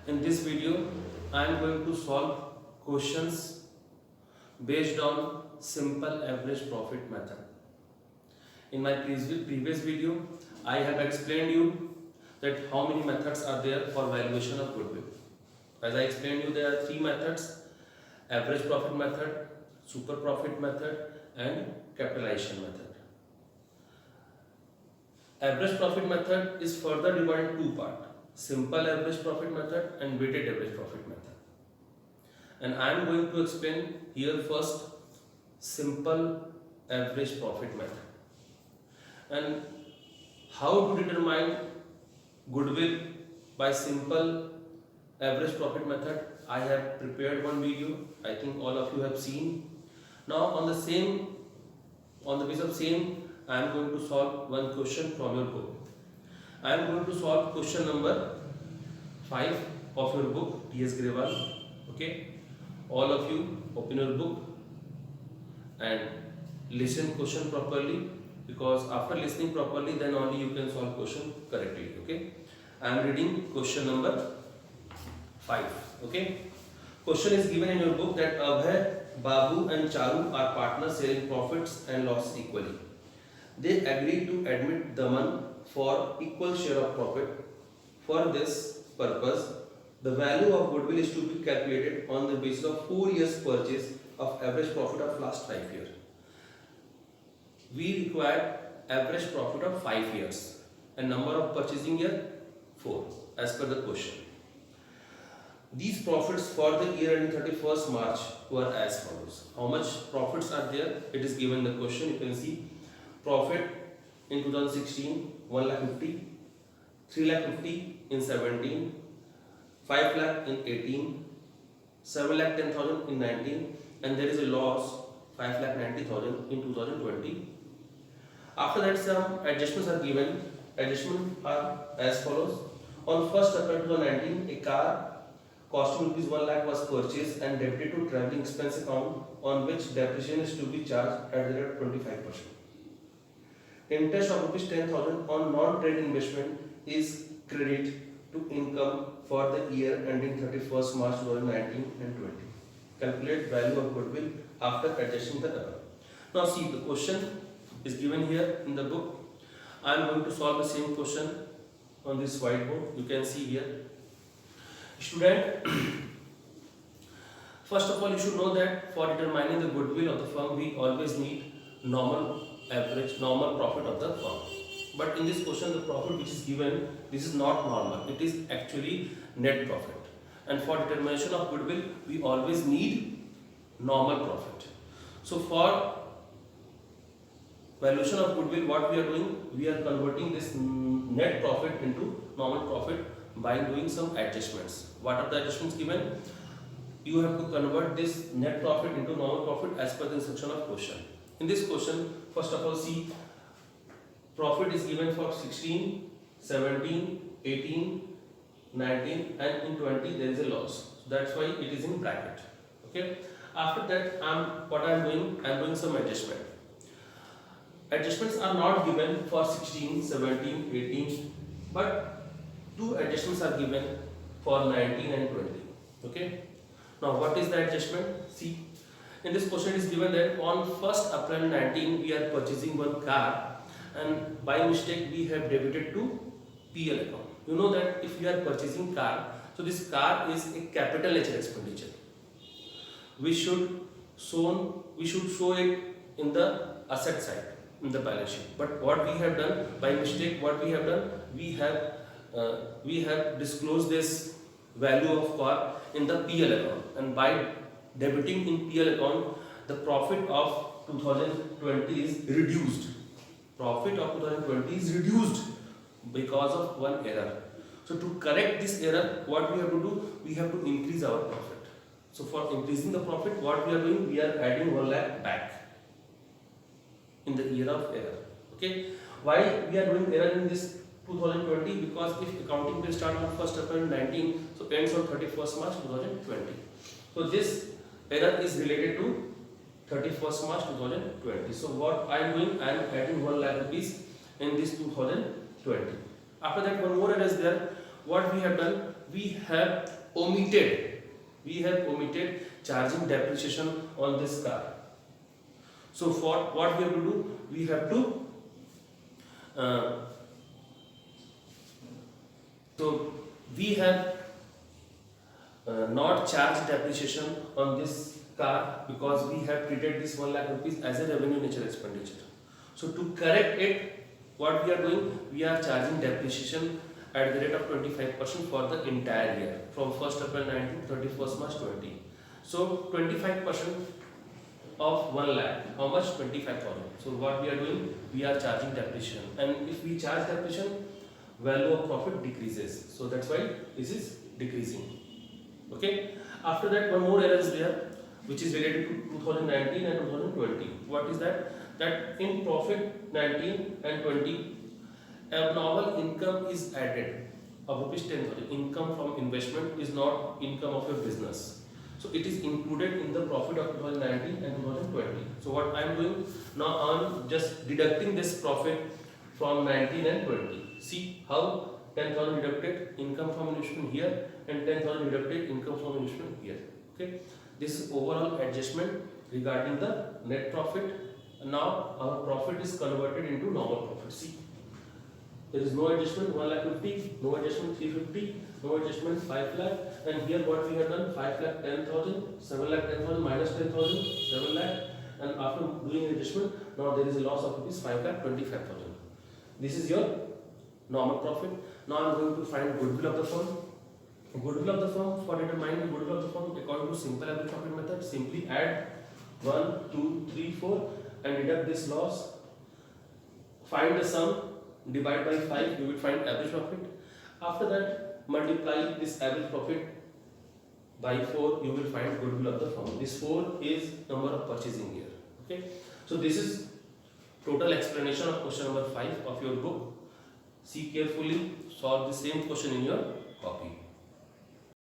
In this video, I am going to solve questions based on simple average profit method. In my previous video, I have explained you that how many methods are there for valuation of goodwill. As I explained you, there are three methods: average profit method, super profit method, and capitalization method. Average profit method is further divided into two parts: simple average profit method and weighted average profit method. And I am going to explain here first simple average profit method and how to determine goodwill by simple average profit method. I have prepared one video. I think all of you have seen. Now on the basis of same, I am going to solve one question from your book. I am going to solve question number 5 of your book, T.S. Grewal. Okay, all of you open your book and listen question properly, because after listening properly, then only you can solve question correctly. Okay, I am reading question number 5. Okay, question is given in your book that Abhay, Babu and Charu are partners sharing profits and loss equally. They agree to admit Daman for equal share of profit. For this purpose, the value of goodwill is to be calculated on the basis of 4 years purchase of average profit of last 5 years. We require average profit of 5 years and number of purchasing year 4 as per the question. These profits for the year ending 31st March were as follows. How much profits are there? It is given in the question. You can see profit in 2016 1,50,000, 3,50,000 in 17, 5 lakh in 18, 7,10,000 in 19, and there is a loss 5,90,000 in 2020. After that, some adjustments are given. Adjustments are as follows. On 1st April 2019, a car costing rupees 1 lakh was purchased and debited to travelling expense account, on which depreciation is to be charged at the rate of 25%. Interest of rupees 10,000 on non-trade investment is credit to income for the year ending 31st March 2019 and 20. Calculate value of goodwill after adjusting the above. Now see, the question is given here in the book. I am going to solve the same question on this whiteboard. You can see here. Student, first of all, you should know that for determining the goodwill of the firm, we always need normal profit of the firm. But in this question, the profit which is given, this is not normal. It is actually net profit. And for determination of goodwill, we always need normal profit. So for valuation of goodwill, what we are doing, we are converting this net profit into normal profit by doing some adjustments. What are the adjustments given? You have to convert this net profit into normal profit as per the instruction of question. In this question, first of all, see, profit is given for 16, 17, 18, 19, and in 20 there is a loss. So that's why it is in bracket. Okay. After that, I am doing some adjustment. Adjustments are not given for 16, 17, 18, but two adjustments are given for 19 and 20. Okay. Now what is the adjustment? See, in this question it is given that on 1st April 19 we are purchasing one car, and by mistake we have debited to PL account. You know that if you are purchasing car, so this car is a capital nature expenditure. We should show it in the asset side in the balance sheet. But what we have done by mistake, we have disclosed this value of car in the PL account, and by debiting in PL account, the profit of 2020 is reduced. Profit of 2020 is reduced because of one error. So to correct this error, what we have to do? We have to increase our profit. So for increasing the profit, what we are doing? We are adding 1 lakh back in the year of error. Okay. Why we are doing error in this 2020? Because if accounting will start on 1st April 19, so ends on 31st March 2020. So this error is related to 31st March 2020. So what I am doing? I am adding 1 lakh rupees in this 2020. After that, one more error is there. what we have done, we have omitted charging depreciation on this car. So for what we have to do, we have to so we have not charged depreciation on this car because we have treated this 1 lakh rupees as a revenue nature expenditure. So to correct it, what we are doing, we are charging depreciation at the rate of 25% for the entire year from 1st April 19 to 31st March 20. So 25% of 1 lakh, how much? 25,000. So what we are doing, we are charging depreciation, and if we charge depreciation, value of profit decreases. So that's why this is decreasing. Okay. After that, one more error is there, which is related to 2019 and 2020. What is that? That in profit 19 and 20, abnormal income is added of rupees 10,000. Income from investment is not income of your business. So it is included in the profit of 2019 and 2020. So what I am doing now, I am just deducting this profit from 19 and 20. See how 10,000 deducted income from investment here and 10,000 deducted income from investment here. Okay. This is overall adjustment regarding the net profit. Now our profit is converted into normal profit. See, there is no adjustment 1,50,000, no adjustment 350, no adjustment 5 lakh, and here what we have done, 5,10,000, 7,10,000 minus 10,000, 7 lakh, and after doing adjustment, now there is a loss of rupees 5,25,000. This is your normal profit. Now I am going to find goodwill of the firm. Goodwill of the firm, for determining the goodwill of the firm according to simple average profit method, simply add 1, 2, 3, 4 and deduct this loss. Find the sum, divide by 5, you will find average profit. After that, multiply this average profit by 4, you will find goodwill of the firm. This 4 is number of purchasing year. Okay. So this is total explanation of question number 5 of your book. See carefully, solve the same question in your copy.